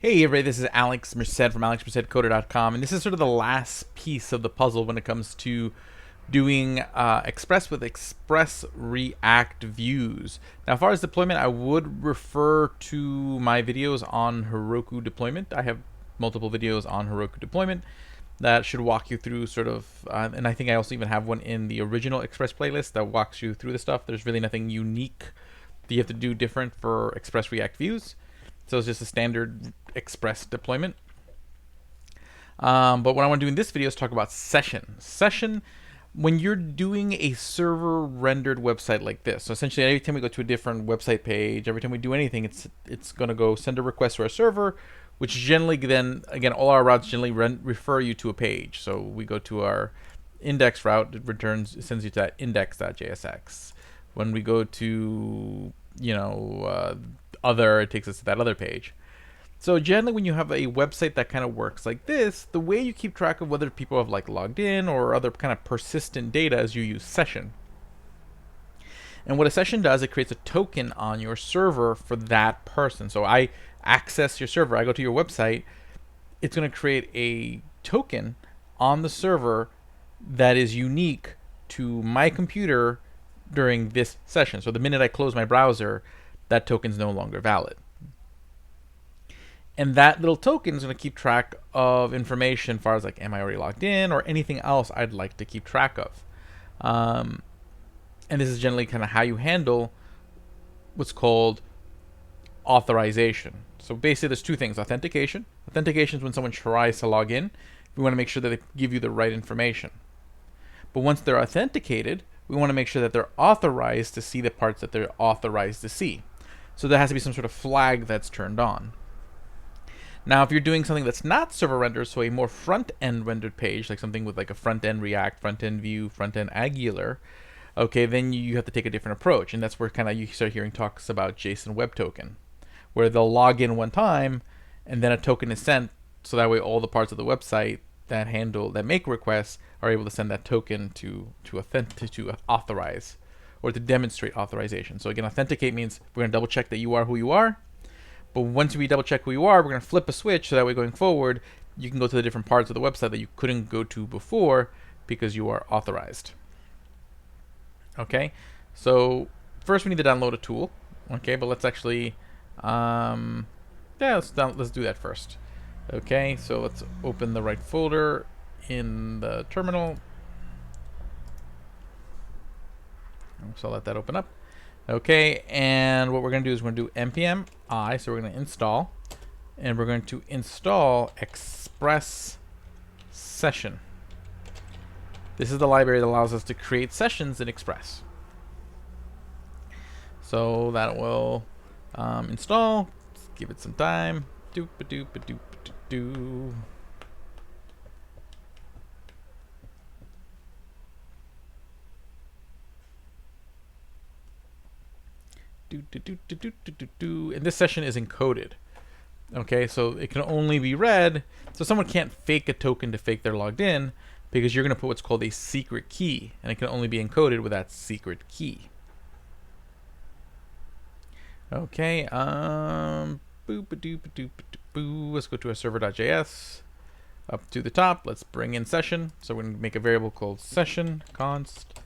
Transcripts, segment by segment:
Hey everybody, this is Alex Merced from alexmercedcoder.com, and this is sort of the last piece of the puzzle when it comes to doing Express with Express React views. Now, as far as deployment, I would refer to my videos on Heroku deployment. I have multiple videos on Heroku deployment that should walk you through sort of, and I think I also even have one in the original Express playlist that walks you through the stuff. There's really nothing unique that you have to do different for Express React views. So it's just a standard Express deployment. But what I want to do in this video is talk about session. Session, when you're doing a server rendered website like this. So essentially, every time we go to a different website page, every time we do anything, it's going to go send a request to our server, which generally then, again, all our routes generally refer you to a page. So we go to our index route, it sends you to that index.jsx. When we go to, other, it takes us to that other page. So generally, when you have a website that kind of works like this, the way you keep track of whether people have logged in or other kind of persistent data is you use session. And what a session does, it creates a token on your server for that person. So I access your server, I go to your website, it's going to create a token on the server that is unique to my computer during this session. So the minute I close my browser, that token is no longer valid. And that little token is going to keep track of information as far as am I already logged in or anything else I'd like to keep track of. And this is generally kind of how you handle what's called authorization. So basically there's two things: authentication. Authentication is when someone tries to log in. We want to make sure that they give you the right information. But once they're authenticated, we want to make sure that they're authorized to see the parts that they're authorized to see. So there has to be some sort of flag that's turned on. Now, if you're doing something that's not server rendered, so a more front-end rendered page, like something with a front-end React, front-end Vue, front-end Angular, okay, then you have to take a different approach. And that's where kind of you start hearing talks about JSON Web Token, where they'll log in one time, and then a token is sent, so that way all the parts of the website that make requests are able to send that token to authorize or to demonstrate authorization. So again, authenticate means we're going to double check that you are who you are. But once we double check who you are, we're going to flip a switch so that way going forward, you can go to the different parts of the website that you couldn't go to before because you are authorized. Okay, so first we need to download a tool. Okay, but let's actually, let's do that first. Okay, so let's open the right folder in the terminal. So I'll let that open up. Okay, and what we're going to do is we're going to do npm I, so we're going to install, and we're going to install Express Session. This is the library that allows us to create sessions in Express. So that will install. Let's give it some time. Doop-a-doop-a-doop-a-doo. And this session is encoded. Okay, so it can only be read. So someone can't fake a token to fake they're logged in, because you're going to put what's called a secret key, and it can only be encoded with that secret key. Okay, let's go to our server.js. Up to the top, let's bring in session. So we're going to make a variable called session, const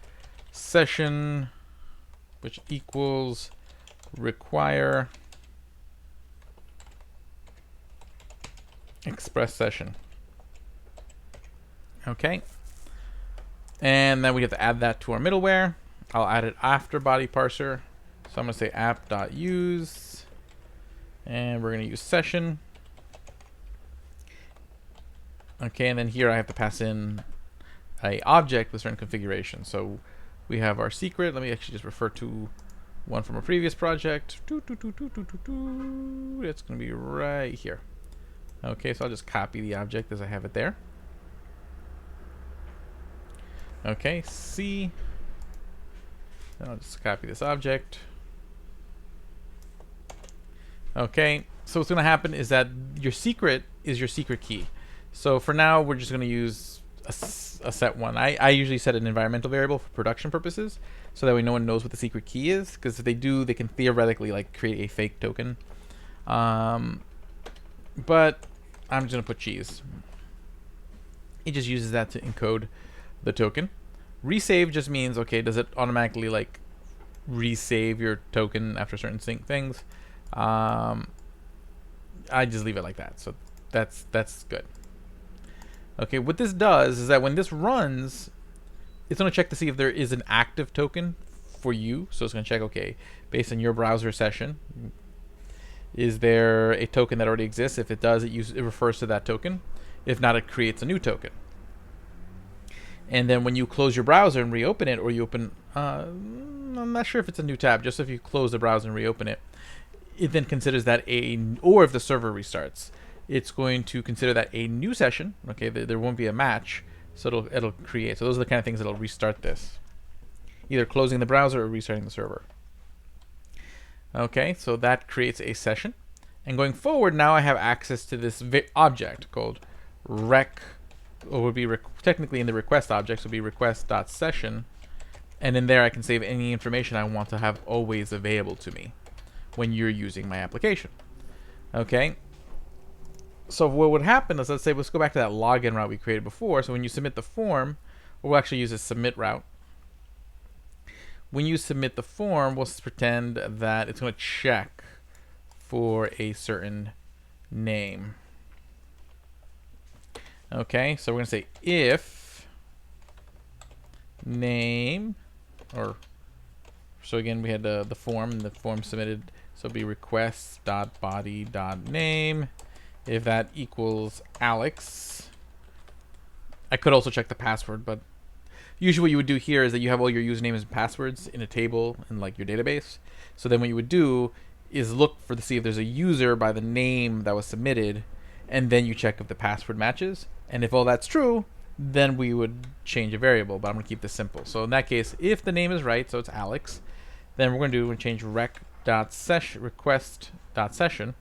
session, which equals require express session. Okay, and then we have to add that to our middleware. I'll add it after body parser, so I'm going to say app.use, and we're going to use session. Okay, and then here I have to pass in a object with certain configuration. So we have our secret. Let me actually just refer to one from a previous project. It's going to be right here. Okay, so I'll just copy the object as I have it there. Okay, C. And I'll just copy this object. Okay, so what's going to happen is that your secret is your secret key. So for now, we're just going to use a set one. I usually set an environmental variable for production purposes, so that way no one knows what the secret key is, because if they do, they can theoretically create a fake token. but I'm just gonna put cheese. It just uses that to encode the token. Resave just means, okay, does it automatically like resave your token after certain things? I just leave it like that, so that's good. Okay, what this does is that when this runs, it's going to check to see if there is an active token for you. So it's going to check, okay, based on your browser session, is there a token that already exists? If it does, it refers to that token. If not, it creates a new token. And then when you close your browser and reopen it, or you open, I'm not sure if it's a new tab, just if you close the browser and reopen it, it then considers that or if the server restarts, it's going to consider that a new session. Okay, there won't be a match, so it'll create. So those are the kind of things that'll restart this, either closing the browser or restarting the server. Okay, so that creates a session, and going forward, now I have access to this object called rec, or would be technically in the request object, so would be request.session, and in there I can save any information I want to have always available to me when you're using my application. Okay, so what would happen is, let's go back to that login route we created before. So when you submit the form, we'll actually use a submit route. When you submit the form, we'll pretend that it's going to check for a certain name. Okay, so we're going to say if name, or so again we had the form, and the form submitted, so it'll be request.body.name. If that equals Alex, I could also check the password, but usually what you would do here is that you have all your usernames and passwords in a table in like your database. So then what you would do is look to see if there's a user by the name that was submitted, and then you check if the password matches. And if all that's true, then we would change a variable, but I'm going to keep this simple. So in that case, if the name is right, so it's Alex, then we're going to change request.session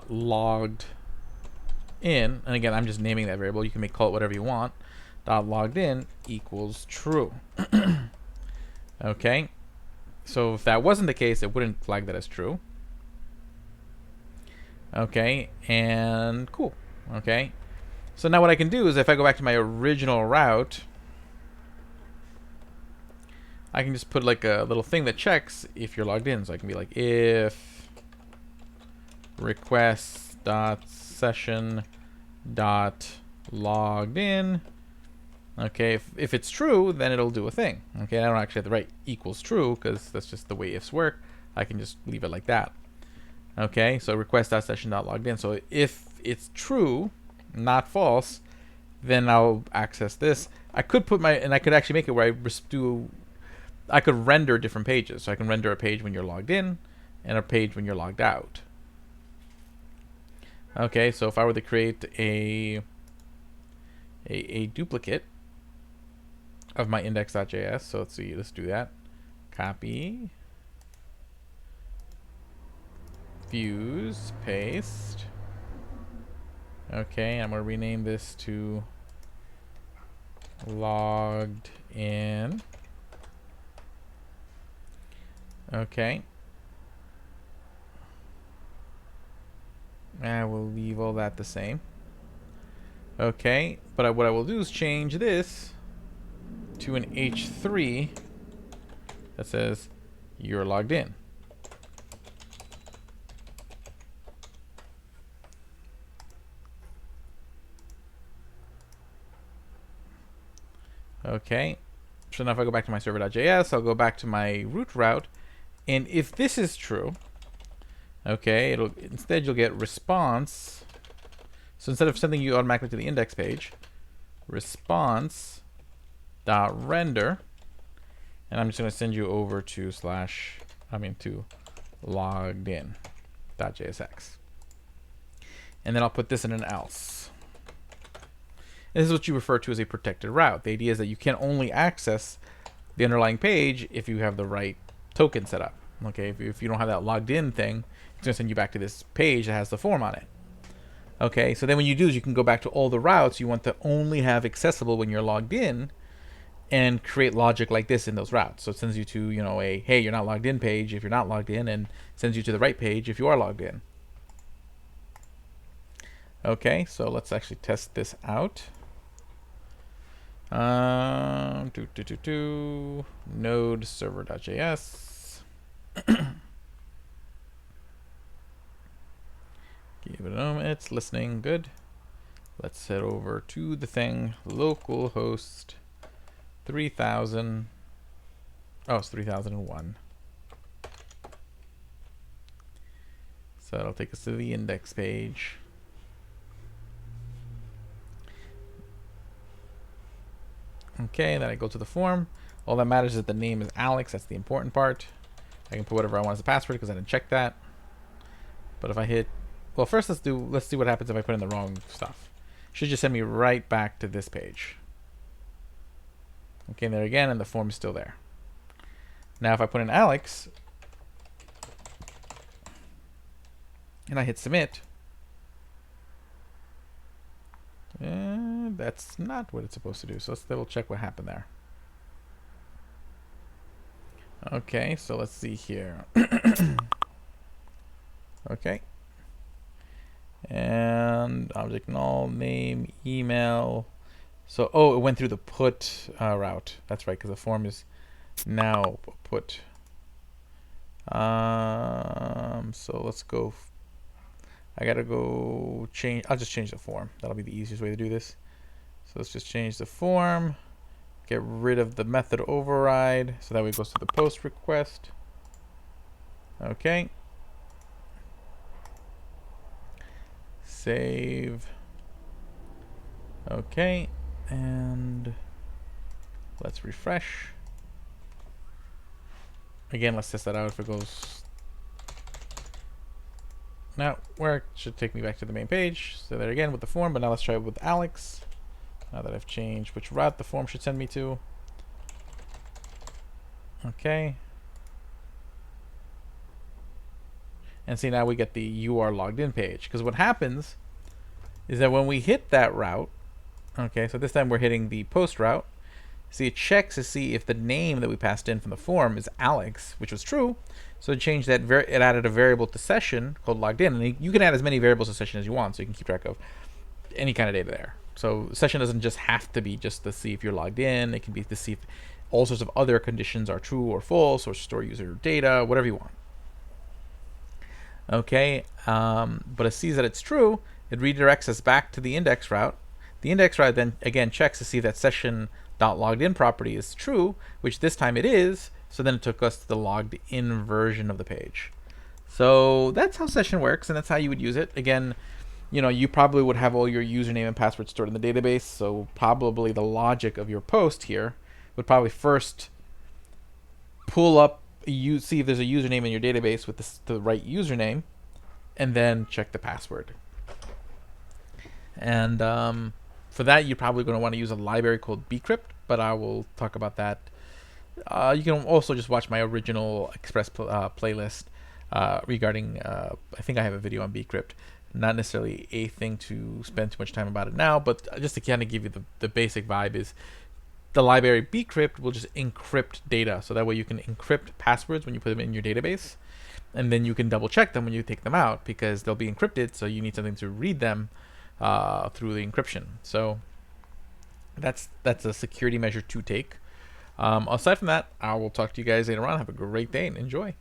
logged in, and again I'm just naming that variable, you can call it whatever you want, logged in equals true. Okay, so if that wasn't the case, it wouldn't flag that as true. Okay, and cool. Okay, so now what I can do is, if I go back to my original route, I can just put like a little thing that checks if you're logged in. So I can be like, if request.session logged in. Okay, if it's true, then it'll do a thing. Okay, I don't actually have to write equals true, because that's just the way ifs work. I can just leave it like that. Okay, so request.session logged in. So if it's true, not false, then I'll access this. I could put and I could actually make it where I could render different pages. So I can render a page when you're logged in and a page when you're logged out. Okay, so if I were to create a duplicate of my index.js, so let's do that. Copy, fuse, paste. Okay, I'm going to rename this to logged in. Okay. I will leave all that the same. Okay, but what I will do is change this to an H3 that says you're logged in. Okay, so now if I go back to my server.js, I'll go back to my root route, and if this is true, okay, instead you'll get response. So instead of sending you automatically to the index page, response.render, and I'm just going to send you over to to loggedin.jsx. And then I'll put this in an else. And this is what you refer to as a protected route. The idea is that you can only access the underlying page if you have the right token set up. Okay, if you don't have that logged in thing, it's going to send you back to this page that has the form on it. Okay, so then what you do is you can go back to all the routes you want to only have accessible when you're logged in, and create logic like this in those routes. So it sends you to, a hey, you're not logged in page if you're not logged in, and sends you to the right page if you are logged in. Okay, so let's actually test this out. Node server.js. Give it a moment. It's listening. Good. Let's head over to the thing. Localhost 3000. Oh, it's 3001. So that'll take us to the index page. Okay, then I go to the form. All that matters is that the name is Alex. That's the important part. I can put whatever I want as a password because I didn't check that. But if I hit, well, first let's see what happens if I put in the wrong stuff. Should just send me right back to this page. Okay, there again, and the form is still there. Now, if I put in Alex and I hit submit, that's not what it's supposed to do. So let's double check what happened there. Okay, so let's see here. Okay. And object null, name, email. So, oh, it went through the put route. That's right, because the form is now put. So let's go. I gotta go change. I'll just change the form. That'll be the easiest way to do this. So let's just change the form. Get rid of the method override. So that way it goes to the post request. Okay. Save. Okay. And let's refresh. Again, let's test that out if it goes. Now, where it should take me back to the main page. So there again with the form, but now let's try it with Alex. Now that I've changed which route the form should send me to. Okay. And see, now we get the you are logged in page. Because what happens is that when we hit that route, okay, so this time we're hitting the post route. See, it checks to see if the name that we passed in from the form is Alex, which was true. So it changed that, it added a variable to session called logged in. And you can add as many variables to session as you want, so you can keep track of any kind of data there. So session doesn't just have to be just to see if you're logged in. It can be to see if all sorts of other conditions are true or false, or store user data, whatever you want. Okay, but it sees that it's true. It redirects us back to the index route. The index route then again checks to see that session.loggedIn property is true, which this time it is. So then it took us to the logged in version of the page. So that's how session works, and that's how you would use it. Again, you probably would have all your username and password stored in the database. So probably the logic of your post here would probably first pull up, see if there's a username in your database with the right username, and then check the password. And for that, you're probably going to want to use a library called bcrypt, but I will talk about that. You can also just watch my original Express playlist regarding, I think I have a video on bcrypt. Not necessarily a thing to spend too much time about it now, but just to kind of give you the basic vibe is the library bcrypt will just encrypt data. So that way you can encrypt passwords when you put them in your database. And then you can double check them when you take them out because they'll be encrypted. So you need something to read them through the encryption. So that's a security measure to take. Aside from that, I will talk to you guys later on. Have a great day and enjoy.